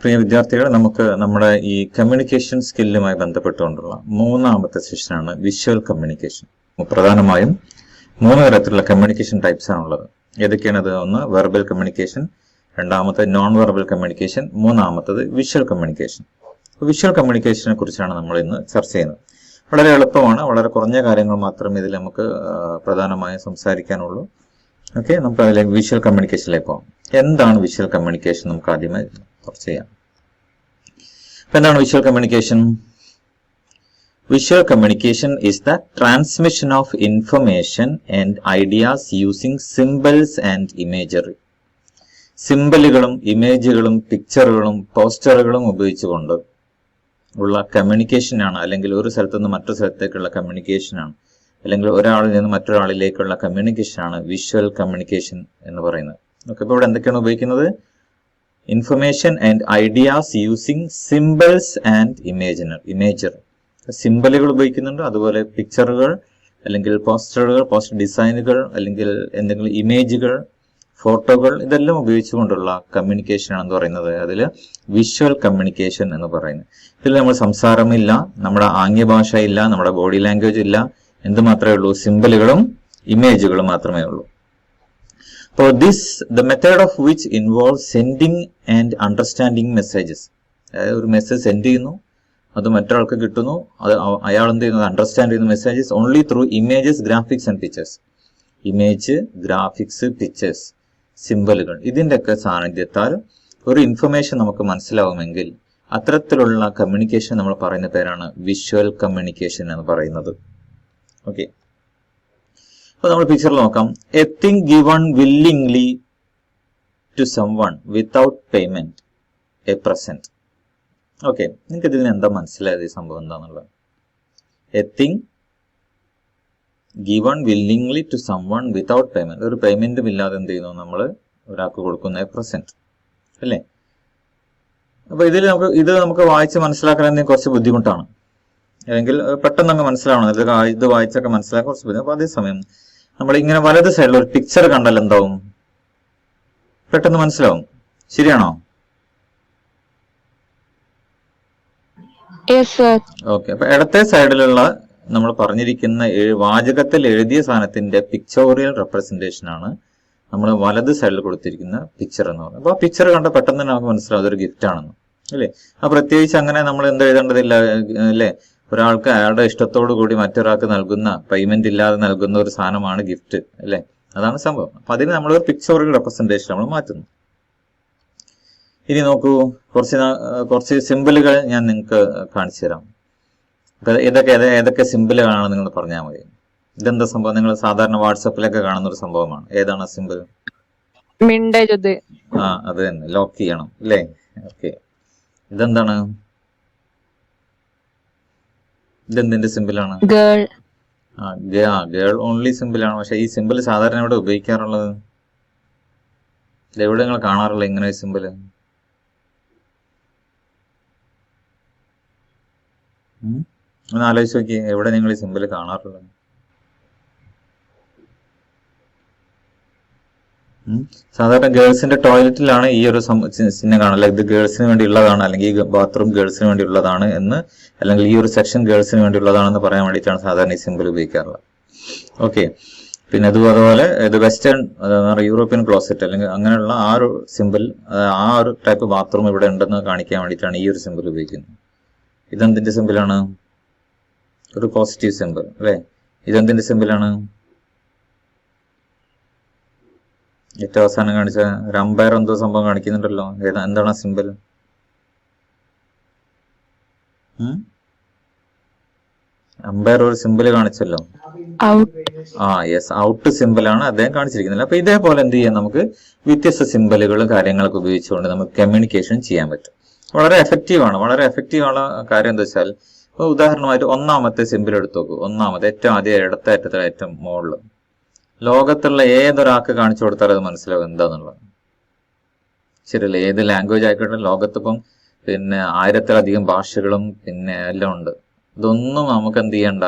പ്രിയ വിദ്യാർത്ഥികളെ, നമുക്ക് നമ്മുടെ ഈ കമ്മ്യൂണിക്കേഷൻ സ്കില്ലുമായി ബന്ധപ്പെട്ടുകൊണ്ടുള്ള മൂന്നാമത്തെ സെഷനാണ് വിഷ്വൽ കമ്മ്യൂണിക്കേഷൻ. പ്രധാനമായും 3 തരത്തിലുള്ള കമ്മ്യൂണിക്കേഷൻ ടൈപ്സ് ആണുള്ളത്. ഏതൊക്കെയാണത്? ഒന്ന് വെർബൽ കമ്മ്യൂണിക്കേഷൻ, രണ്ടാമത്തെ നോൺ വെർബൽ കമ്മ്യൂണിക്കേഷൻ, മൂന്നാമത്തത് വിഷ്വൽ കമ്മ്യൂണിക്കേഷൻ. വിഷ്വൽ കമ്മ്യൂണിക്കേഷനെ കുറിച്ചാണ് നമ്മൾ ഇന്ന് ചർച്ച ചെയ്യുന്നത്. വളരെ എളുപ്പമാണ്, വളരെ കുറഞ്ഞ കാര്യങ്ങൾ മാത്രമേ ഇതിൽ നമുക്ക് പ്രധാനമായും സംസാരിക്കാനുള്ളൂ. ഓക്കെ, നമുക്ക് അതിലേക്ക് വിഷ്വൽ കമ്മ്യൂണിക്കേഷനിലേക്ക് പോകാം. എന്താണ് വിഷ്വൽ കമ്മ്യൂണിക്കേഷൻ? നമുക്ക് ആദ്യമായി ചർച്ച ചെയ്യാം. അപ്പൊ എന്താണ് visual communication? Visual communication is the transmission of information and ideas using symbols and imagery. സിംബലുകളും ഇമേജുകളും പിക്ചറുകളും പോസ്റ്ററുകളും ഉപയോഗിച്ചുകൊണ്ട് ഉള്ള കമ്മ്യൂണിക്കേഷനാണ്, അല്ലെങ്കിൽ ഒരു സ്ഥലത്തു നിന്ന് മറ്റൊരു സ്ഥലത്തേക്കുള്ള കമ്മ്യൂണിക്കേഷനാണ്, അല്ലെങ്കിൽ ഒരാളിൽ നിന്ന് മറ്റൊരാളിലേക്കുള്ള കമ്മ്യൂണിക്കേഷനാണ് വിഷ്വൽ കമ്മ്യൂണിക്കേഷൻ എന്ന് പറയുന്നത്. ഓക്കെ, അപ്പോൾ ഇവിടെ എന്തൊക്കെയാണ് ഉപയോഗിക്കുന്നത്? Information and ideas using symbols and imagery. സിംബലുകൾ ഉപയോഗിക്കുന്നുണ്ട്, അതുപോലെ പിക്ചറുകൾ അല്ലെങ്കിൽ പോസ്റ്ററുകൾ, പോസ്റ്റർ ഡിസൈനുകൾ, അല്ലെങ്കിൽ എന്തെങ്കിലും ഇമേജുകൾ, ഫോട്ടോകൾ, ഇതെല്ലാം ഉപയോഗിച്ചുകൊണ്ടുള്ള കമ്മ്യൂണിക്കേഷൻ ആണെന്ന് പറയുന്നത്. അതിൽ വിഷ്വൽ കമ്മ്യൂണിക്കേഷൻ എന്ന് പറയുന്നത്. ഇതിൽ നമ്മൾ സംസാരമില്ല, നമ്മുടെ ആംഗ്യഭാഷ ഇല്ല, നമ്മുടെ ബോഡി ലാംഗ്വേജ് ഇല്ല, എന്ത് മാത്രമേ ഉള്ളൂ? സിംബലുകളും ഇമേജുകളും മാത്രമേ ഉള്ളൂ. അപ്പോൾ the method of which involves sending and understanding messages. അതായത് ഒരു മെസ്സേജ് സെൻഡ് ചെയ്യുന്നു, അത് മറ്റൊരാൾക്ക് കിട്ടുന്നു, അത് അയാൾ എന്ത് ചെയ്യുന്നത്? അണ്ടർസ്റ്റാൻഡ് ചെയ്യുന്ന messages only through images, graphics and pictures. Image, graphics, pictures, സിംബലുകൾ, ഇതിൻ്റെയൊക്കെ സാന്നിധ്യത്താൽ ഒരു ഇൻഫർമേഷൻ നമുക്ക് മനസ്സിലാവുമെങ്കിൽ അത്തരത്തിലുള്ള കമ്മ്യൂണിക്കേഷൻ നമ്മൾ പറയുന്ന പേരാണ് വിഷ്വൽ കമ്മ്യൂണിക്കേഷൻ എന്ന് പറയുന്നത്. ഓക്കെ, അപ്പൊ നമ്മൾ പിക്ചറിൽ നോക്കാം. A thing given willingly to someone without payment, a present. Okay, നിങ്ങൾക്ക് ഇതിന് എന്താ മനസ്സിലായത്? ഈ സംഭവം എന്താന്നുള്ളത്? A thing given willingly to someone without payment, ഒരു പേയ്മെന്റും ഇല്ലാതെ എന്ത് ചെയ്യുന്നു? നമ്മൾ ഒരാൾക്ക് കൊടുക്കുന്ന പ്രസന്റ് അല്ലേ? അപ്പൊ ഇത് നമുക്ക് വായിച്ച് മനസ്സിലാക്കാൻ കുറച്ച് ബുദ്ധിമുട്ടാണ്, അല്ലെങ്കിൽ പെട്ടെന്ന് അങ്ങ് മനസ്സിലാവണം. ഇത് വായിച്ചൊക്കെ മനസ്സിലാക്കാൻ കുറച്ച് ബുദ്ധിമുട്ട്. അപ്പൊ അതേസമയം നമ്മൾ ഇങ്ങനെ വലത് സൈഡിൽ ഒരു പിക്ചർ കണ്ടാൽ എന്താവും? പെട്ടെന്ന് മനസ്സിലാവും. ശരിയാണോ? ഓക്കെ, അപ്പൊ ഇടത്തെ സൈഡിലുള്ള നമ്മൾ പറഞ്ഞിരിക്കുന്ന വാചകത്തിൽ എഴുതിയ സാധനത്തിന്റെ പിക്ചോറിയൽ റെപ്രസെന്റേഷൻ ആണ് നമ്മൾ വലത് സൈഡിൽ കൊടുത്തിരിക്കുന്ന പിക്ചർ എന്ന് പറയുന്നത്. അപ്പൊ ആ പിക്ചർ കണ്ട പെട്ടെന്ന് നമുക്ക് മനസ്സിലാവും അതൊരു ഗിഫ്റ്റ് ആണെന്ന്, അല്ലേ? ആ പ്രത്യേകിച്ച് അങ്ങനെ നമ്മൾ എന്ത് എഴുതേണ്ടതില്ല, അല്ലേ? ഒരാൾക്ക് അയാളുടെ ഇഷ്ടത്തോടു കൂടി മറ്റൊരാൾക്ക് നൽകുന്ന, പേയ്മെന്റ് ഇല്ലാതെ നൽകുന്ന ഒരു സാധനമാണ് ഗിഫ്റ്റ്, അല്ലേ? അതാണ് സംഭവം. അപ്പൊ അതിന് നമ്മൾ പിക്ചോറിയൽ റെപ്രസെന്റേഷൻ നമ്മൾ മാറ്റുന്നു. ഇനി നോക്കൂ, കുറച്ച് സിമ്പിളുകൾ ഞാൻ നിങ്ങൾക്ക് കാണിച്ചു തരാം. ഏതൊക്കെ സിമ്പിളുകളാണ് നിങ്ങൾ പറഞ്ഞാൽ മതി. ഇതെന്താ സംഭവം? നിങ്ങൾ സാധാരണ വാട്സപ്പിലൊക്കെ കാണുന്ന ഒരു സംഭവമാണ്. ഏതാണ് സിമ്പിൾ? അത് തന്നെ, ലോക്ക് ചെയ്യണം, അല്ലേ? ഓക്കെ, ഇതെന്താണ്? ഇതെന്തിന്റെ സിമ്പിളാണ്? ഗേൾ ഓൺലി സിമ്പിളാണ്. പക്ഷെ ഈ സിമ്പിൾ സാധാരണ ഇവിടെ ഉപയോഗിക്കാറുള്ളത് എവിടെ നിങ്ങൾ കാണാറുള്ളത്? ഇങ്ങനെ ഒരു സിമ്പിള് ഒന്ന് ആലോചിച്ച് നോക്കി, എവിടെ നിങ്ങൾ ഈ സിമ്പിൾ കാണാറുള്ളത്? സാധാരണ ഗേൾസിന്റെ ടോയ്ലറ്റിലാണ് ഈ ഒരു ചിഹ്നം കാണാം. ഇത് ഗേൾസിന് വേണ്ടി ഉള്ളതാണ്, അല്ലെങ്കിൽ ഈ ബാത്റൂം ഗേൾസിന് വേണ്ടി ഉള്ളതാണ് എന്ന്, അല്ലെങ്കിൽ ഈ ഒരു സെക്ഷൻ ഗേൾസിന് വേണ്ടി ഉള്ളതാണെന്ന് പറയാൻ വേണ്ടിയിട്ടാണ് സാധാരണ ഈ സിമ്പിൾ ഉപയോഗിക്കാറുള്ളത്. ഓക്കെ, പിന്നെ അതുപോലെ ഇത് വെസ്റ്റേൺ യൂറോപ്യൻ ക്ലോസറ്റ് അല്ലെങ്കിൽ അങ്ങനെയുള്ള ആ ഒരു സിമ്പിൾ, ആ ഒരു ടൈപ്പ് ബാത്റൂം ഇവിടെ ഉണ്ടെന്ന് കാണിക്കാൻ വേണ്ടിയിട്ടാണ് ഈ ഒരു സിമ്പിൾ ഉപയോഗിക്കുന്നത്. ഇതെന്തിന്റെ സിമ്പിളാണ്? ഒരു പോസിറ്റീവ് സിമ്പിൾ, അല്ലേ? ഇതെന്തിന്റെ സിമ്പിളാണ്? ഏറ്റവും അവസാനം കാണിച്ച ഒരു അമ്പയർ എന്തോ സംഭവം കാണിക്കുന്നുണ്ടല്ലോ. എന്താണ് ആ സിമ്പിൾ? അമ്പയർ ഒരു സിമ്പിൾ കാണിച്ചല്ലോ. യെസ്, ഔട്ട് സിമ്പിളാണ് അദ്ദേഹം കാണിച്ചിരിക്കുന്നത്. അപ്പൊ ഇതേപോലെ എന്ത് ചെയ്യാം? നമുക്ക് വ്യത്യസ്ത സിമ്പിളുകളും കാര്യങ്ങളൊക്കെ ഉപയോഗിച്ചുകൊണ്ട് നമുക്ക് കമ്മ്യൂണിക്കേഷൻ ചെയ്യാൻ പറ്റും. വളരെ എഫക്റ്റീവാണ്. വളരെ എഫക്റ്റീവാണ് കാര്യം എന്താ വെച്ചാൽ, ഉദാഹരണമായിട്ട് ഒന്നാമത്തെ സിമ്പിൾ എടുത്തു നോക്കൂ. ഒന്നാമത്തെ ഏറ്റവും ആദ്യം ഇടത്തേറ്റത്തിൽ ഏറ്റവും മുകളിൽ ലോകത്തുള്ള ഏതൊരാൾക്ക് കാണിച്ചു കൊടുത്താൽ അത് മനസ്സിലാവും എന്താന്നുള്ളത്. ശരിയല്ലേ? ഏത് ലാംഗ്വേജ് ആയിക്കോട്ടെ, ലോകത്തിപ്പം പിന്നെ 1000-ലധികം ഭാഷകളും പിന്നെ എല്ലാം ഉണ്ട്. ഇതൊന്നും നമുക്ക് എന്ത് ചെയ്യണ്ട,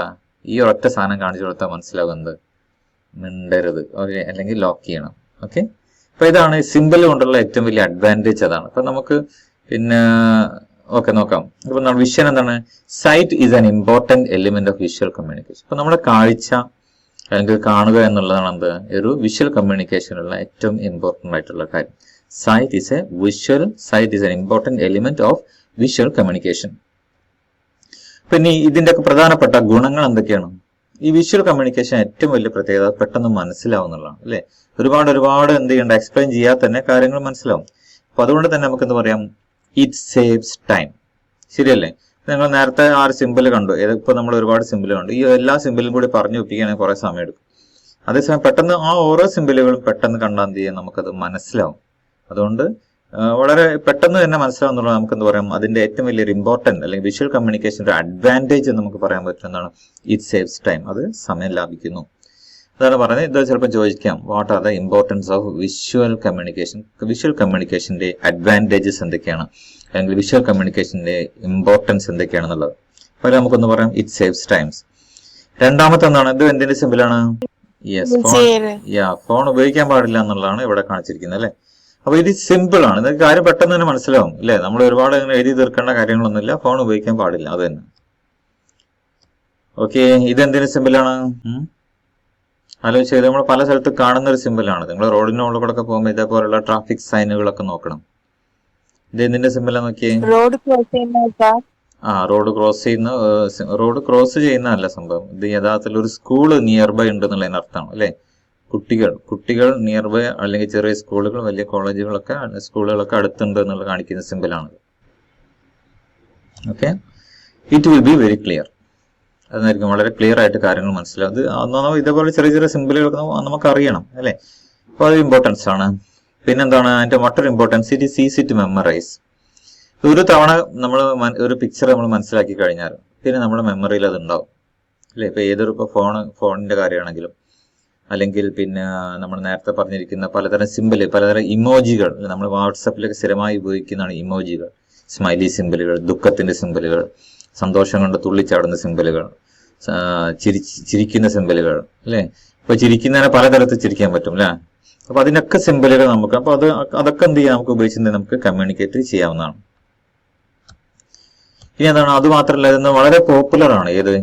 ഈ ഒരൊറ്റ സാധനം കാണിച്ചു കൊടുത്താൽ മനസ്സിലാവും എന്ത്? മിണ്ടരുത്, ഓക്കെ? അല്ലെങ്കിൽ ലോക്ക് ചെയ്യണം. ഓക്കെ, അപ്പൊ ഇതാണ് സിമ്പിൾ കൊണ്ടുള്ള ഏറ്റവും വലിയ അഡ്വാൻറ്റേജ്. അതാണ്. അപ്പൊ നമുക്ക് പിന്നെ ഓക്കെ നോക്കാം. അപ്പൊ നമ്മൾ വിഷൻ എന്താണ്? Sight is an important element of visual communication. അപ്പൊ നമ്മുടെ കാഴ്ച അല്ലെങ്കിൽ കാണുക എന്നുള്ളതാണ് എന്ത് ഒരു വിഷ്വൽ കമ്മ്യൂണിക്കേഷനുള്ള ഏറ്റവും ഇമ്പോർട്ടന്റ് ആയിട്ടുള്ള കാര്യം. Sight is an important element of visual communication. പിന്നെ ഇതിന്റെ ഒക്കെ പ്രധാനപ്പെട്ട ഗുണങ്ങൾ എന്തൊക്കെയാണ്? ഈ വിഷ്വൽ കമ്മ്യൂണിക്കേഷൻ ഏറ്റവും വലിയ പ്രത്യേകത പെട്ടെന്ന് മനസ്സിലാവുന്നതാണ് അല്ലെ. ഒരുപാട് എന്ത് ചെയ്യേണ്ട, എക്സ്പ്ലെയിൻ ചെയ്യാതെ തന്നെ കാര്യങ്ങൾ മനസ്സിലാവും. അപ്പൊ അതുകൊണ്ട് തന്നെ നമുക്ക് എന്ത് പറയാം, ഇറ്റ് സേവ്സ് ടൈം. ശരിയല്ലേ? നിങ്ങൾ നേരത്തെ ആ ഒരു സിമ്പിൾ കണ്ടു, ഇപ്പൊ നമ്മൾ ഒരുപാട് സിമ്പിൾ കണ്ടു. ഈ എല്ലാ സിമ്പിളും കൂടി പറഞ്ഞു ഒപ്പിക്കുകയാണെങ്കിൽ കുറെ സമയം എടുക്കും. അതേസമയം പെട്ടെന്ന് ആ ഓരോ സിമ്പിളുകളും പെട്ടെന്ന് കണ്ടാൽ എന്ത് ചെയ്യാം, നമുക്കത് മനസ്സിലാവും. അതുകൊണ്ട് വളരെ പെട്ടെന്ന് തന്നെ മനസ്സിലാവുന്നുള്ള നമുക്ക് എന്ത് പറയാം, അതിന്റെ ഏറ്റവും വലിയൊരു ഇമ്പോർട്ടന്റ് അല്ലെങ്കിൽ വിഷ്വൽ കമ്മ്യൂണിക്കേഷന്റെ അഡ്വാൻറ്റേജ് നമുക്ക് പറയാൻ പറ്റുന്നതാണ് ഇറ്റ് സേവ്സ് ടൈം. അത് സമയം ലാഭിക്കുന്നു. അതാണ് പറയുന്നത്. ഇത് ചിലപ്പോൾ ചോദിക്കാം, what are the importance of visual communication? Visual കമ്മ്യൂണിക്കേഷന്റെ അഡ്വാൻറ്റേജസ് എന്തൊക്കെയാണ്, അല്ലെങ്കിൽ വിഷ്വൽ കമ്മ്യൂണിക്കേഷന്റെ ഇമ്പോർട്ടൻസ് എന്തൊക്കെയാണെന്നുള്ളത്. അപ്പോൾ നമുക്കൊന്ന് പറയാം, ഇറ്റ് സേവ്സ് ടൈംസ്. രണ്ടാമത്തെ എന്താണ്? ഇത് എന്തിന്റെ സിമ്പിളാണ്? യെസ്, ഫോൺ ഉപയോഗിക്കാൻ പാടില്ല എന്നുള്ളതാണ് ഇവിടെ കാണിച്ചിരിക്കുന്നത് അല്ലെ. അപ്പൊ ഇത് സിമ്പിൾ ആണ്, ഇത് കാര്യം പെട്ടെന്ന് തന്നെ മനസ്സിലാവും അല്ലെ. നമ്മൾ ഒരുപാട് എഴുതി തീർക്കേണ്ട കാര്യങ്ങളൊന്നുമില്ല. ഫോൺ ഉപയോഗിക്കാൻ പാടില്ല, അത് തന്നെ. ഓക്കെ, ഇതെന്തിനു സിമ്പിളാണ്? ആലോചിച്ച് ചെയ്ത് നമ്മൾ പല സ്ഥലത്ത് കാണുന്ന ഒരു സിമ്പിളാണ്. നിങ്ങൾ റോഡിന്റെ മുകളിൽ കൂടെ ഒക്കെ പോകുമ്പോൾ ഇതേപോലുള്ള ട്രാഫിക് സൈനുകളൊക്കെ നോക്കണം. ഇത് എന്തിന്റെ സിമ്പിളാ നോക്കിയേ? റോഡ് ക്രോസ് ചെയ്യുന്നതല്ല സംഭവം. ഇത് യഥാർത്ഥത്തിൽ ഒരു സ്കൂള് നിയർ ബൈ ഉണ്ട് എന്നുള്ളതിന് അർത്ഥമാണ് അല്ലെ. കുട്ടികൾ നിയർ ബൈ, അല്ലെങ്കിൽ ചെറിയ സ്കൂളുകൾ, വലിയ കോളേജുകളൊക്കെ, സ്കൂളുകളൊക്കെ അടുത്തുണ്ട് എന്നുള്ള കാണിക്കുന്ന സിമ്പിളാണ്. Okay, it will be very clear. അതായിരിക്കും വളരെ ക്ലിയർ ആയിട്ട് കാര്യങ്ങൾ മനസ്സിലാവും. അത് ഇതേപോലെ ചെറിയ സിമ്പിളുകളൊക്കെ നമുക്ക് അറിയണം അല്ലെ. അപ്പൊ അത് ഇമ്പോർട്ടൻസ് ആണ്. പിന്നെന്താണ് അതിന്റെ മറ്റൊരു importance? It is easy to memorise. ഒരു തവണ നമ്മൾ ഒരു പിക്ചർ നമ്മൾ മനസ്സിലാക്കി കഴിഞ്ഞാൽ പിന്നെ നമ്മുടെ മെമ്മറിയിൽ അത് ഉണ്ടാവും അല്ലെ. ഇപ്പൊ ഏതൊരു ഫോണിന്റെ കാര്യമാണെങ്കിലും, അല്ലെങ്കിൽ പിന്നെ നമ്മൾ നേരത്തെ പറഞ്ഞിരിക്കുന്ന പലതരം സിമ്പിള്, പലതരം ഇമോജികൾ, നമ്മൾ വാട്സപ്പിലൊക്കെ സ്ഥിരമായി ഉപയോഗിക്കുന്നതാണ് ഇമോജികൾ. സ്മൈലി സിമ്പിളുകൾ, ദുഃഖത്തിന്റെ സിമ്പിളുകൾ, സന്തോഷം കൊണ്ട് തുള്ളിച്ചാടുന്ന സിമ്പിളുകൾ, ചിരിക്കുന്ന സിമ്പിളുകൾ അല്ലെ. ഇപ്പൊ ചിരിക്കുന്നതിനെ പലതരത്തിൽ ചിരിക്കാൻ പറ്റും അല്ലെ. അപ്പൊ അതിനൊക്കെ സിമ്പിളുകൾ നമുക്ക്, അപ്പൊ അതൊക്കെ എന്ത് ചെയ്യാം, നമുക്ക് ഉപയോഗിച്ചിട്ട് നമുക്ക് കമ്മ്യൂണിക്കേറ്റ് ചെയ്യാവുന്നതാണ്. ഇനി എന്താണ്, അത് മാത്രമല്ല ഇതെന്ന് വളരെ പോപ്പുലർ ആണ്. ഏത്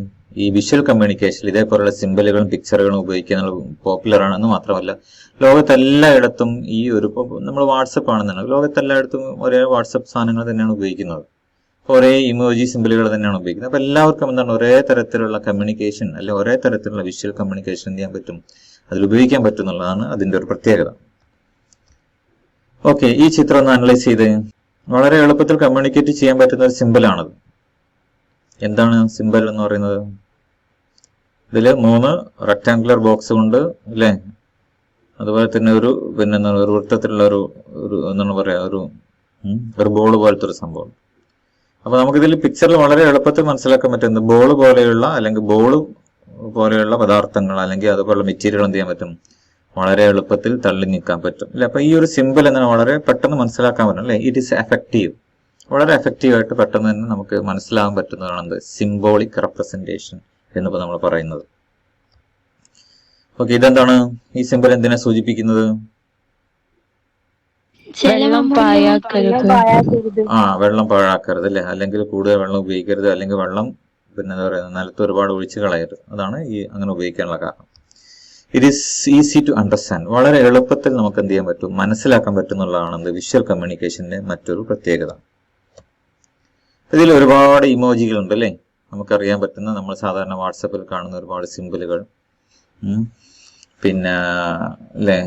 ഈ വിഷ്വൽ കമ്മ്യൂണിക്കേഷൻ ഇതേപോലുള്ള സിമ്പിളുകളും പിക്ചറുകളും ഉപയോഗിക്കാൻ പോപ്പുലർ ആണെന്ന് മാത്രമല്ല, ലോകത്തെല്ലായിടത്തും ഈ ഒരു, നമ്മൾ വാട്സപ്പ് ആണെന്നുണ്ടെങ്കിൽ ലോകത്തെല്ലായിടത്തും ഒരേ വാട്സപ്പ് സാധനങ്ങൾ തന്നെയാണ് ഉപയോഗിക്കുന്നത്. ഒരേ ഇമോജി സിമ്പിളുകൾ തന്നെയാണ് ഉപയോഗിക്കുന്നത്. അപ്പൊ എല്ലാവർക്കും എന്താണ്, ഒരേ തരത്തിലുള്ള കമ്മ്യൂണിക്കേഷൻ അല്ലെങ്കിൽ ഒരേ തരത്തിലുള്ള വിഷ്വൽ കമ്മ്യൂണിക്കേഷൻ എന്ത് ചെയ്യാൻ പറ്റും, അതിൽ ഉപയോഗിക്കാൻ പറ്റും എന്നുള്ളതാണ് അതിന്റെ ഒരു പ്രത്യേകത. ഓക്കെ, ഈ ചിത്രം ഒന്ന് അനലൈസ് ചെയ്ത് വളരെ എളുപ്പത്തിൽ കമ്മ്യൂണിക്കേറ്റ് ചെയ്യാൻ പറ്റുന്ന ഒരു സിമ്പിളാണത്. എന്താണ് സിമ്പിൾ എന്ന് പറയുന്നത്? ഇതില് 3 റെക്ടാങ്കുലർ ബോക്സ് കൊണ്ട് അല്ലെ, അതുപോലെ തന്നെ ഒരു വൃത്തത്തിലുള്ള ഒരു എന്താണ് പറയാ, ഒരു ബോൾ പോലത്തെ ഒരു സംഭവം. അപ്പൊ നമുക്കിതിൽ പിക്ചറിൽ വളരെ എളുപ്പത്തിൽ മനസ്സിലാക്കാൻ പറ്റുന്നത് ബോൾ പോലെയുള്ള അല്ലെങ്കിൽ ബോൾ പോലെയുള്ള പദാർത്ഥങ്ങൾ അല്ലെങ്കിൽ അതുപോലുള്ള മെറ്റീരിയൽ എന്ത് ചെയ്യാൻ പറ്റും, വളരെ എളുപ്പത്തിൽ തള്ളി നീക്കാൻ പറ്റും അല്ലെ. അപ്പൊ ഈ ഒരു സിമ്പിൾ എന്താണ് വളരെ പെട്ടെന്ന് മനസ്സിലാക്കാൻ പറ്റും അല്ലെ. It is effective. വളരെ എഫക്റ്റീവ് ആയിട്ട് പെട്ടെന്ന് തന്നെ നമുക്ക് മനസ്സിലാകാൻ പറ്റുന്നതാണ് സിംബോളിക് റെപ്രസെന്റേഷൻ എന്നിപ്പോ നമ്മൾ പറയുന്നത്. ഓക്കെ, ഇതെന്താണ്, ഈ സിമ്പിൾ എന്തിനാ സൂചിപ്പിക്കുന്നത്? വെള്ളം പാഴാക്കരുത് അല്ലെ, അല്ലെങ്കിൽ കൂടുതൽ വെള്ളം ഉപയോഗിക്കരുത്, അല്ലെങ്കിൽ വെള്ളം പിന്നെ എന്താ പറയുക, നിലത്ത് ഒരുപാട് ഒഴിച്ചു കളയരുത്. അതാണ് ഈ അങ്ങനെ ഉപയോഗിക്കാനുള്ള കാരണം. It is easy to understand. വളരെ എളുപ്പത്തിൽ നമുക്ക് എന്ത് ചെയ്യാൻ പറ്റും, മനസ്സിലാക്കാൻ പറ്റുന്നുള്ളതാണ് വിഷ്വൽ കമ്മ്യൂണിക്കേഷന്റെ മറ്റൊരു പ്രത്യേകത. ഇതിൽ ഒരുപാട് ഇമോജികൾ ഉണ്ട് അല്ലെ, നമുക്കറിയാൻ പറ്റുന്ന, നമ്മൾ സാധാരണ വാട്സപ്പിൽ കാണുന്ന ഒരുപാട് സിമ്പിളുകൾ, പിന്നെ അല്ലെ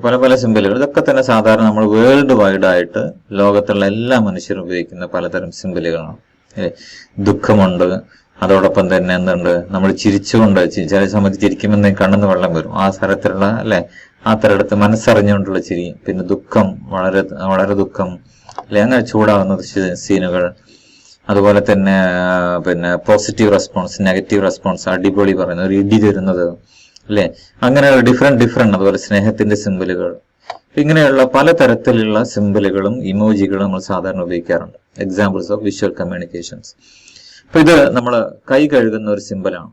പല പല സിമ്പിളുകൾ. ഇതൊക്കെ തന്നെ സാധാരണ നമ്മൾ വേൾഡ് വൈഡ് ആയിട്ട് ലോകത്തുള്ള എല്ലാ മനുഷ്യരും ഉപയോഗിക്കുന്ന പലതരം സിമ്പിളുകളാണ്. ദുഃഖമുണ്ട്, അതോടൊപ്പം തന്നെ എന്തുണ്ട്, നമ്മൾ ചിരിച്ചുകൊണ്ട് ചില സമയത്ത് ചിരിക്കുമ്പോൾ കണ്ണെന്ന് വെള്ളം വരും, ആ തരത്തിലുള്ള അല്ലെ, ആ തരത്തിൽ മനസ്സറിഞ്ഞുകൊണ്ടുള്ള ചിരി. പിന്നെ ദുഃഖം, വളരെ വളരെ ദുഃഖം അല്ലെ, അങ്ങനെ ചൂടാവുന്ന സീനുകൾ. അതുപോലെ തന്നെ പിന്നെ പോസിറ്റീവ് റെസ്പോൺസ്, നെഗറ്റീവ് റെസ്പോൺസ്, അടിപൊളി പറയുന്നത്, ഒരു ഇടി തരുന്നത് അല്ലെ, അങ്ങനെയുള്ള ഡിഫറെന്റ് അതുപോലെ സ്നേഹത്തിന്റെ സിമ്പിളുകൾ. ഇങ്ങനെയുള്ള പലതരത്തിലുള്ള സിമ്പിളുകളും ഇമോജികളും നമ്മൾ സാധാരണ ഉപയോഗിക്കാറുണ്ട്. Examples of visual communications. അപ്പൊ ഇത് നമ്മൾ കൈ കഴുകുന്ന ഒരു സിമ്പിളാണ്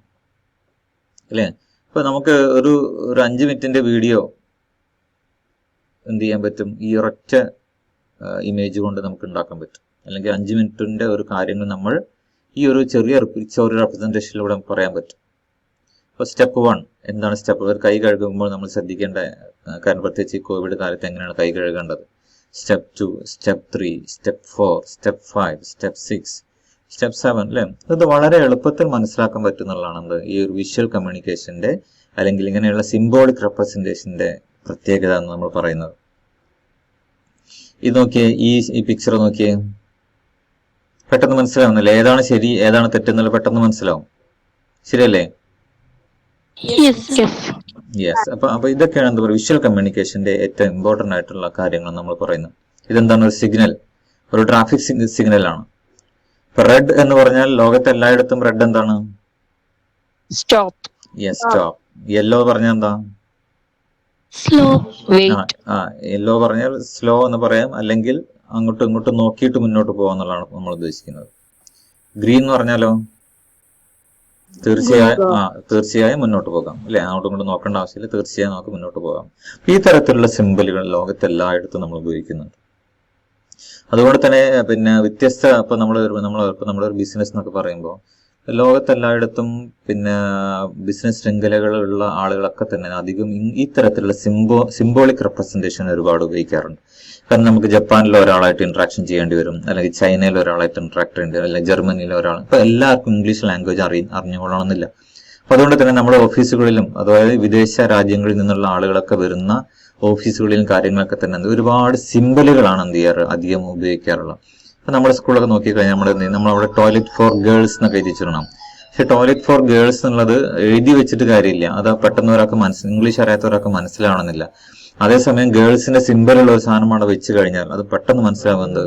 അല്ലെ. ഇപ്പൊ നമുക്ക് ഒരു 5 മിനിറ്റിന്റെ വീഡിയോ എന്ത് ചെയ്യാൻ പറ്റും, ഈ ഒരൊറ്റ ഇമേജ് കൊണ്ട് നമുക്ക് ഉണ്ടാക്കാൻ പറ്റും അല്ലെങ്കിൽ 5 മിനിറ്റിന്റെ ഒരു കാര്യങ്ങൾ നമ്മൾ ഈ ഒരു ചെറിയ റെപ്രസെന്റേഷനിലൂടെ പറയാൻ പറ്റും. അപ്പോൾ സ്റ്റെപ്പ് 1 എന്താണ്? ഒരു കൈ കഴുകുമ്പോൾ നമ്മൾ ശ്രദ്ധിക്കേണ്ട കാര്യം, പ്രത്യേകിച്ച് ഈ കോവിഡ് കാലത്ത് എങ്ങനെയാണ് കൈ കഴുകേണ്ടത്. Step 2, step 3, step 4, step 5, step 6, step 7 അല്ലേ? ഇത് വളരെ എളുപ്പത്തിൽ മനസ്സിലാക്കാൻ പറ്റുന്നതാണ് ഈ ഒരു വിഷ്വൽ കമ്മ്യൂണിക്കേഷന്റെ അല്ലെങ്കിൽ ഇങ്ങനെയുള്ള സിംബോളിക് റെപ്രസെന്റേഷന്റെ പ്രത്യേകത എന്ന് നമ്മൾ പറയുന്നത്. ഇത് നോക്കിയേ, ഈ പിക്ചർ നോക്കിയേ, പെട്ടെന്ന് മനസ്സിലാവുന്നില്ല ഏതാണ് ശരി ഏതാണ് തെറ്റെന്നുള്ള പെട്ടെന്ന് മനസ്സിലാവും, ശരിയല്ലേ? യെസ്. അപ്പൊ ഇതൊക്കെയാണ് എന്താ പറയുക വിഷ്വൽ കമ്മ്യൂണിക്കേഷന്റെ ഏറ്റവും ഇമ്പോർട്ടന്റ് ആയിട്ടുള്ള കാര്യങ്ങൾ നമ്മൾ പറയുന്നത്. ഇതെന്താണ്? ഒരു സിഗ്നൽ, ഒരു ട്രാഫിക് സിഗ്നൽ ആണ്. ഇപ്പൊ റെഡ് എന്ന് പറഞ്ഞാൽ ലോകത്തെ എല്ലായിടത്തും റെഡ് എന്താണ്? സ്റ്റോപ്പ്. Yes, stop. യെല്ലോ പറഞ്ഞാൽ എന്താ? സ്ലോ. വെയിറ്റ്. യെല്ലോ പറഞ്ഞാൽ സ്ലോ എന്ന് പറയാം, അല്ലെങ്കിൽ അങ്ങോട്ടും ഇങ്ങോട്ടും നോക്കിയിട്ട് മുന്നോട്ട് പോകാന്നുള്ളതാണ് നമ്മൾ ഉദ്ദേശിക്കുന്നത്. ഗ്രീൻ എന്ന് പറഞ്ഞാലോ? തീർച്ചയായും മുന്നോട്ട് പോകാം അല്ലെ? അങ്ങോട്ടും ഇങ്ങോട്ടും നോക്കേണ്ട ആവശ്യമില്ല, തീർച്ചയായും നമുക്ക് മുന്നോട്ട് പോകാം. ഈ തരത്തിലുള്ള സിമ്പലുകൾ ലോകത്ത് എല്ലായിടത്തും നമ്മൾ ഉപയോഗിക്കുന്നുണ്ട്. അതുകൊണ്ട് തന്നെ പിന്നെ വ്യത്യസ്ത ഇപ്പൊ നമ്മളൊരു ബിസിനസ് എന്നൊക്കെ പറയുമ്പോൾ ലോകത്തെല്ലായിടത്തും പിന്നെ ബിസിനസ് ശൃംഖലകളുള്ള ആളുകളൊക്കെ തന്നെ അധികം ഈ തരത്തിലുള്ള സിംബോളിക് റെപ്രസെന്റേഷൻ ഒരുപാട് ഉപയോഗിക്കാറുണ്ട്. കാരണം നമുക്ക് ജപ്പാനിലെ ഒരാളായിട്ട് ഇന്ററാക്ഷൻ ചെയ്യേണ്ടി വരും, അല്ലെങ്കിൽ ചൈനയിലെ ഒരാളായിട്ട് ഇന്ററാക്ട് ചെയ്യേണ്ടി വരും, അല്ലെങ്കിൽ ജർമ്മനിയിലെ ഒരാൾ. ഇപ്പൊ എല്ലാവർക്കും ഇംഗ്ലീഷ് ലാംഗ്വേജ് അറിഞ്ഞുകൊള്ളണമെന്നില്ല. അപ്പൊ അതുകൊണ്ട് തന്നെ നമ്മുടെ ഓഫീസുകളിലും അതായത് വിദേശ രാജ്യങ്ങളിൽ നിന്നുള്ള ആളുകളൊക്കെ വരുന്ന ഓഫീസുകളിലും കാര്യങ്ങളൊക്കെ തന്നെ ഒരുപാട് സിംബലുകളാണ് എന്ത് ചെയ്യാറ് അധികം ഉപയോഗിക്കാറുള്ളത്. അപ്പൊ നമ്മുടെ സ്കൂളൊക്കെ നോക്കിക്കഴിഞ്ഞാൽ നമ്മളവിടെ ടോയ്ലറ്റ് ഫോർ ഗേൾസ് എന്നൊക്കെ എഴുതിച്ചിടണം. പക്ഷെ ടോയ്ലറ്റ് ഫോർ ഗേൾസ് എന്നുള്ളത് എഴുതി വെച്ചിട്ട് കാര്യമില്ല, അത് പെട്ടെന്ന് ഒരാൾക്ക് ഇംഗ്ലീഷ് അറിയാത്തവരൊക്കെ മനസ്സിലാവണമെന്നില്ല. അതേസമയം ഗേൾസിന്റെ സിംബലുള്ള ഒരു സാധനം അവിടെ വെച്ച് കഴിഞ്ഞാൽ അത് പെട്ടെന്ന് മനസ്സിലാവുന്നത്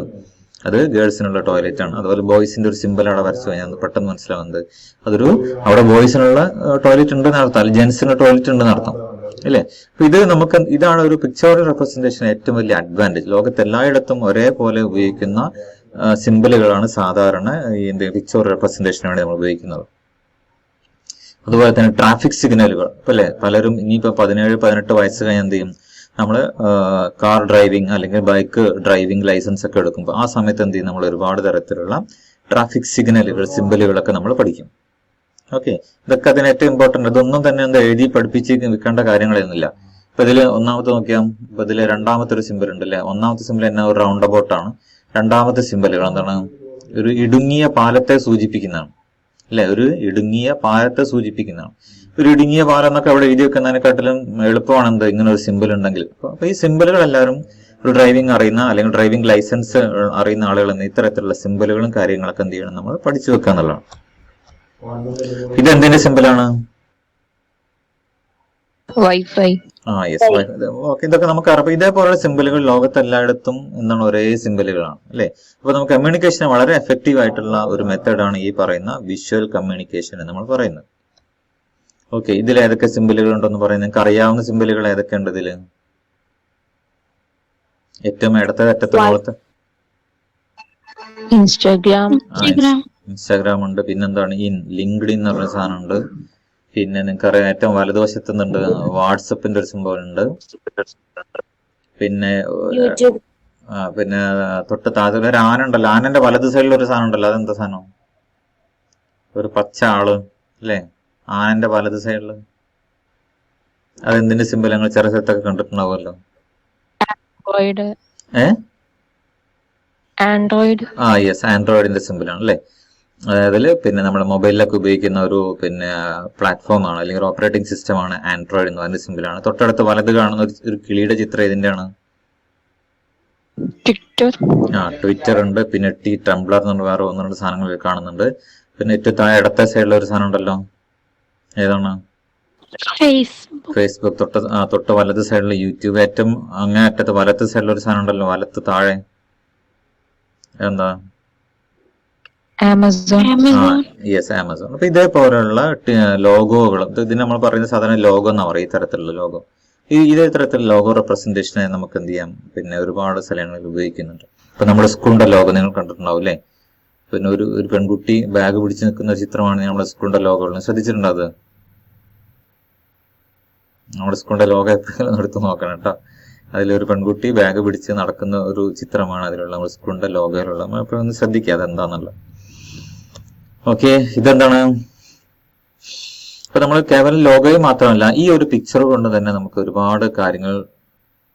അത് ഗേൾസിനുള്ള ടോയ്ലറ്റ് ആണ്. അതുപോലെ ബോയ്സിന്റെ ഒരു സിംബൽ അവിടെ വരച്ചു കഴിഞ്ഞാൽ അത് പെട്ടെന്ന് മനസ്സിലാവുന്നത് അതൊരു അവിടെ ബോയ്സിനുള്ള ടോയ്ലറ്റ് ഉണ്ടെന്ന് അർത്ഥം, അല്ലെങ്കിൽ ജെന്റ്സിനുള്ള ടോയ്ലറ്റ് ഉണ്ടെന്ന് അർത്ഥം അല്ലേ? അപ്പൊ ഇതാണ് ഒരു പിക്ചോറിയൽ റെപ്രസെന്റേഷൻ ഏറ്റവും വലിയ അഡ്വാൻറ്റേജ്. ലോകത്ത് എല്ലായിടത്തും ഒരേപോലെ ഉപയോഗിക്കുന്ന സിംബലുകളാണ് സാധാരണ ഈ പിക്ചോറിയൽ റെപ്രസെന്റേഷന് വേണ്ടി നമ്മൾ ഉപയോഗിക്കുന്നത്. അതുപോലെ തന്നെ ട്രാഫിക് സിഗ്നലുകൾ അല്ലേ? പലരും ഇനിയിപ്പോ 17-18 വയസ്സ് കഴിഞ്ഞ് എന്ത് ചെയ്യും, നമ്മള് കാർ ഡ്രൈവിംഗ് അല്ലെങ്കിൽ ബൈക്ക് ഡ്രൈവിംഗ് ലൈസൻസ് ഒക്കെ എടുക്കുമ്പോൾ ആ സമയത്ത് എന്ത് ചെയ്യും, നമ്മൾ ഒരുപാട് തരത്തിലുള്ള ട്രാഫിക് സിംബലുകളൊക്കെ നമ്മൾ പഠിക്കും. ഓക്കെ, ഇതൊക്കെ അതിന് ഏറ്റവും ഇമ്പോർട്ടന്റ്. ഇതൊന്നും തന്നെ എന്താ എഴുതി പഠിപ്പിച്ച് വിൽക്കേണ്ട കാര്യങ്ങളൊന്നുമില്ല. ഇപ്പൊ ഇതില് ഒന്നാമത്തെ നോക്കിയാൽ ഇപ്പൊ ഇതില് രണ്ടാമത്തെ ഒരു സിംബൽ ഉണ്ട് അല്ലെ? ഒന്നാമത്തെ സിംബൽ എന്നാ ഒരു റൗണ്ട് അബൌട്ട് ആണ്. രണ്ടാമത്തെ സിംബലുകൾ എന്താണ്? ഒരു ഇടുങ്ങിയ പാലത്തെ സൂചിപ്പിക്കുന്നതാണ് അല്ലെ? ഒരു ഇടുങ്ങിയ പാലത്തെ സൂചിപ്പിക്കുന്നതാണ്. ഒരു ഇടുങ്ങിയ പാലം എന്നൊക്കെ അവിടെ എഴുതി വെക്കുന്നതിനെക്കാട്ടിലും എളുപ്പമാണ് എന്ത് ഇങ്ങനെ ഒരു സിംബൽ ഉണ്ടെങ്കിൽ. അപ്പൊ ഈ സിംബലുകൾ എല്ലാവരും ഒരു ഡ്രൈവിംഗ് അറിയുന്ന അല്ലെങ്കിൽ ഡ്രൈവിംഗ് ലൈസൻസ് അറിയുന്ന ആളുകൾ ഇത്തരത്തിലുള്ള സിംബലുകളും കാര്യങ്ങളൊക്കെ എന്ത് ചെയ്യണം, നമ്മൾ പഠിച്ചു വെക്കുക എന്നുള്ളതാണ്. ഇത് എന്തിന്റെ സിംബലാണ്? വൈഫൈ. Yes, okay. ഇതൊക്കെ നമുക്ക് അറിയാം. ഇതേപോലുള്ള സിംബലുകൾ ലോകത്ത് എല്ലായിടത്തും എന്താണ് ഒരേ സിംബലുകളാണ് അല്ലെ? അപ്പൊ നമുക്ക് കമ്മ്യൂണിക്കേഷൻ വളരെ എഫക്റ്റീവ് ആയിട്ടുള്ള ഒരു മെത്തേഡാണ് ഈ പറയുന്ന വിഷ്വൽ കമ്മ്യൂണിക്കേഷൻ എന്ന് നമ്മൾ പറയുന്നത്. ഓക്കെ, ഇതിൽ ഏതൊക്കെ സിംബലുകൾ ഉണ്ടെന്ന് പറയുന്നത് നിങ്ങൾക്ക് അറിയാവുന്ന സിംബലുകൾ ഏതൊക്കെ ഉണ്ട് ഇതില്? ഏറ്റവും ഇടത്തെ അറ്റത്ത് ഇൻസ്റ്റാഗ്രാം ഉണ്ട്. പിന്നെന്താണ്? ലിങ്ക്ഡിൻ എന്ന് പറഞ്ഞ സാധനം ഉണ്ട്. പിന്നെ നിങ്ങൾക്കറിയാം ഏറ്റവും വലതുവശത്ത് നിന്നുണ്ട് വാട്സപ്പിന്റെ ഒരു സിംബൽ ഉണ്ട്. പിന്നെ തൊട്ട് താഴെ ഒരു ആന ഉണ്ടല്ലോ, ആനന്റെ വലത് സൈഡിൽ ഒരു സാധനം ഉണ്ടല്ലോ, അതെന്താ സാധനം? ഒരു പച്ച ആള് അല്ലേ? ആനന്റെ വലത് സൈഡില് അതെന്തിന്റെ സിംബൽ? ഞങ്ങൾ ചെറിയ സ്ഥലത്തൊക്കെ കണ്ടിട്ടുണ്ടാവുമല്ലോ. യെസ്, ആൻഡ്രോയിഡിന്റെ സിംബലാണ് അല്ലെ? അതായത് പിന്നെ നമ്മുടെ മൊബൈലിലൊക്കെ ഉപയോഗിക്കുന്ന ഒരു പ്ലാറ്റ്ഫോം ആണ് അല്ലെങ്കിൽ ഒരു ഓപ്പറേറ്റിംഗ് സിസ്റ്റം ആണ് ആൻഡ്രോയിഡ് എന്ന് പറഞ്ഞ സിംബലാണ്. തൊട്ടടുത്ത് വലത് കാണുന്ന ഒരു കിളിയുടെ ചിത്രം ഇതിന്റെയാണ്. ട്വിറ്റർ ഉണ്ട്. പിന്നെ ടംബ്ലർ എന്ന് പറഞ്ഞ വേറെ ഒന്ന് രണ്ട് സാധനങ്ങൾ കാണുന്നുണ്ട്. പിന്നെ ഏറ്റവും താഴെ ഇടത്തെ സൈഡിൽ ഒരു സാധനം ഉണ്ടല്ലോ, ഏതാണ്? ഫേസ്ബുക്ക്. തൊട്ട് വലത് സൈഡിൽ യൂട്യൂബ്. ഏറ്റവും അങ്ങേ അറ്റത്ത് വലത്ത് സൈഡിൽ ഒരു സാധനം ഉണ്ടല്ലോ, വലത്ത് താഴെ എന്താ? Yes, Amazon. അപ്പൊ ഇതേപോലെയുള്ള ലോഗോകൾ, ഇതിന് നമ്മൾ പറയുന്ന സാധാരണ ലോഗോ എന്നാ പറയുക, ഇത്തരത്തിലുള്ള ലോഗോ. ഇതേ തരത്തിലുള്ള ലോഗോ റെപ്രസെന്റേഷനെ നമുക്ക് എന്ത് ചെയ്യാം, പിന്നെ ഒരുപാട് സ്ഥലങ്ങളിൽ ഉപയോഗിക്കുന്നുണ്ട്. ഇപ്പൊ നമ്മുടെ സ്കൂളിന്റെ ലോഗോ നിങ്ങൾ കണ്ടിട്ടുണ്ടാവും അല്ലെ? പിന്നെ ഒരു പെൺകുട്ടി ബാഗ് പിടിച്ച് നിൽക്കുന്ന ഒരു ചിത്രമാണ് നമ്മുടെ സ്കൂളിന്റെ ലോഗോ. ശ്രദ്ധിച്ചിട്ടുണ്ടോ അത്? നമ്മുടെ സ്കൂളിന്റെ ലോഗോ എപ്പോഴും എടുത്ത് നോക്കണം കേട്ടോ. അതിലൊരു പെൺകുട്ടി ബാഗ് പിടിച്ച് നടക്കുന്ന ഒരു ചിത്രമാണ് അതിലുള്ള നമ്മുടെ സ്കൂളിന്റെ ലോഗോയിലുള്ള. അപ്പോൾ ഒന്ന് ശ്രദ്ധിക്കുക അതെന്താന്നുള്ളത്. ഓക്കെ, ഇതെന്താണ്? ഇപ്പൊ നമ്മൾ കേവലം ലോഗോയിൽ മാത്രമല്ല, ഈ ഒരു പിക്ചർ കൊണ്ട് തന്നെ നമുക്ക് ഒരുപാട് കാര്യങ്ങൾ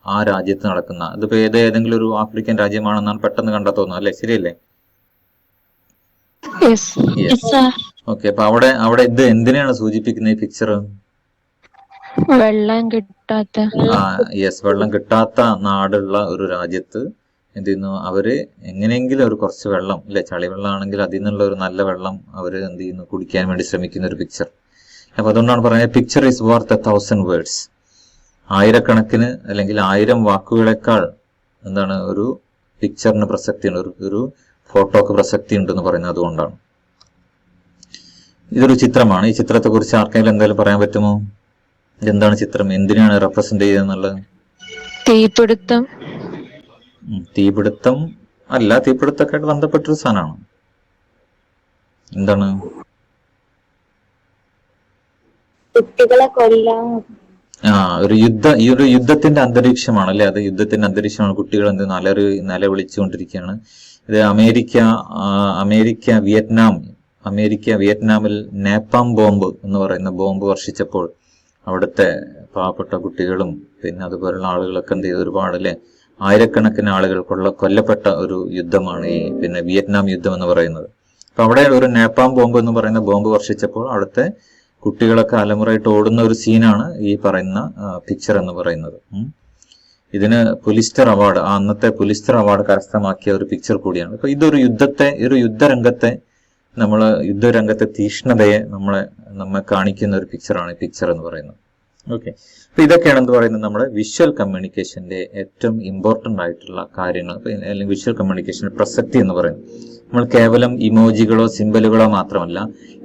ആ രാജ്യത്ത് നടക്കുന്ന, ഇതിപ്പോ ഏതെങ്കിലും ഒരു ആഫ്രിക്കൻ രാജ്യമാണെന്നാണ് പെട്ടെന്ന് കണ്ടാ തോന്നുന്നത്, അല്ലെ? ശരിയല്ലേ? Yes. Yes, sir. ഓക്കെ, അപ്പൊ അവിടെ ഇത് എന്തിനാണ് സൂചിപ്പിക്കുന്നത് ഈ പിക്ചർ? വെള്ളം കിട്ടാത്ത. യെസ്, വെള്ളം കിട്ടാത്ത നാടുള്ള ഒരു രാജ്യത്ത് എന്ത് ചെയ്യുന്നു അവര്, എങ്ങനെയെങ്കിലും ഒരു കുറച്ച് വെള്ളം, അല്ലെ, ചളിവെള്ളം ആണെങ്കിൽ അതിൽ നിന്നുള്ള ഒരു നല്ല വെള്ളം അവര് എന്ത് ചെയ്യുന്നു കുടിക്കാൻ വേണ്ടി ശ്രമിക്കുന്ന ഒരു പിക്ചർ. അപ്പൊ അതുകൊണ്ടാണ് പറയുന്നത് പിക്ചർ ഈസ് വർത്ത് 1,000 വേർഡ്സ്. 1000 അല്ലെങ്കിൽ 1000 വാക്കുകളെക്കാൾ എന്താണ് ഒരു പിക്ചറിന് പ്രസക്തിയുണ്ട്, ഒരു ഫോട്ടോക്ക് പ്രസക്തി ഉണ്ടെന്ന് പറയുന്നത് അതുകൊണ്ടാണ്. ഇതൊരു ചിത്രമാണ്. ഈ ചിത്രത്തെ കുറിച്ച് ആർക്കെങ്കിലും എന്തെങ്കിലും പറയാൻ പറ്റുമോ? ഇതെന്താണ് ചിത്രം, എന്തിനാണ് റെപ്രസെന്റ് ചെയ്യുന്നത്? തീപിടുത്തം. തീപിടുത്തം അല്ല, തീപിടുത്തൊക്കെ ആയിട്ട് ബന്ധപ്പെട്ടൊരു സാധനമാണ്. എന്താണ്? കുട്ടികളെ കൊല്ലാൻ. ഈ ഒരു യുദ്ധത്തിന്റെ അന്തരീക്ഷമാണ്, അല്ലെ? അത് യുദ്ധത്തിന്റെ അന്തരീക്ഷമാണ്. കുട്ടികൾ എന്ത് നിലവിളിച്ചുകൊണ്ടിരിക്കുകയാണ്. ഇത് അമേരിക്ക വിയറ്റ്നാമിൽ നാപ്പാം ബോംബ് എന്ന് പറയുന്ന ബോംബ് വർഷിച്ചപ്പോൾ അവിടുത്തെ പാവപ്പെട്ട കുട്ടികളും പിന്നെ അതുപോലുള്ള ആളുകളൊക്കെ എന്ത് ചെയ്തു, ഒരുപാട്, അല്ലെ, 1000 ആളുകൾ കൊല്ലപ്പെട്ട ഒരു യുദ്ധമാണ് ഈ പിന്നെ വിയറ്റ്നാം യുദ്ധം എന്ന് പറയുന്നത്. അപ്പൊ അവിടെ ഒരു നാപ്പാം ബോംബ് എന്ന് പറയുന്ന ബോംബ് വർഷിച്ചപ്പോൾ അവിടുത്തെ കുട്ടികളൊക്കെ അലമുറയിട്ട് ഓടുന്ന ഒരു സീനാണ് ഈ പറയുന്ന പിക്ചർ എന്ന് പറയുന്നത്. ഇതിന് പുലിസ്റ്റർ അവാർഡ്, അന്നത്തെ പുലിസ്റ്റർ അവാർഡ് കരസ്ഥമാക്കിയ ഒരു പിക്ചർ കൂടിയാണ്. അപ്പൊ ഇതൊരു യുദ്ധരംഗത്തെ യുദ്ധരംഗത്തെ തീഷ്ണതയെ നമ്മെ കാണിക്കുന്ന ഒരു പിക്ചറാണ് ഈ പിക്ചർ എന്ന് പറയുന്നത്. ഓക്കെ, അപ്പൊ ഇതൊക്കെയാണ് എന്ത് പറയുന്നത് നമ്മുടെ വിഷ്വൽ കമ്മ്യൂണിക്കേഷന്റെ ഏറ്റവും ഇമ്പോർട്ടന്റ് ആയിട്ടുള്ള കാര്യങ്ങൾ, അല്ലെങ്കിൽ വിഷ്വൽ കമ്മ്യൂണിക്കേഷന്റെ പ്രസക്തി എന്ന് പറയുന്നത്. നമ്മൾ കേവലം ഇമോജികളോ സിംബലുകളോ മാത്രമല്ല,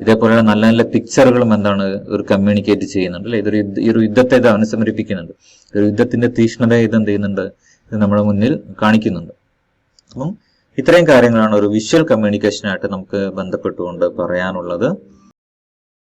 ഇതേപോലെ നല്ല നല്ല പിക്ചറുകളും എന്താണ് ഒരു കമ്മ്യൂണിക്കേറ്റ് ചെയ്യുന്നുണ്ട്, അല്ലെ? ഒരു യുദ്ധത്തെ ഇത് അനുസ്മരിപ്പിക്കുന്നുണ്ട്. ഒരു യുദ്ധത്തിന്റെ തീഷ്ണതയെ ഇത് എന്ത് ചെയ്യുന്നുണ്ട്, ഇത് നമ്മുടെ മുന്നിൽ കാണിക്കുന്നുണ്ട്. അപ്പം ഇത്രയും കാര്യങ്ങളാണ് ഒരു വിഷ്വൽ കമ്മ്യൂണിക്കേഷനായിട്ട് നമുക്ക് ബന്ധപ്പെട്ടുകൊണ്ട് പറയാനുള്ളത്.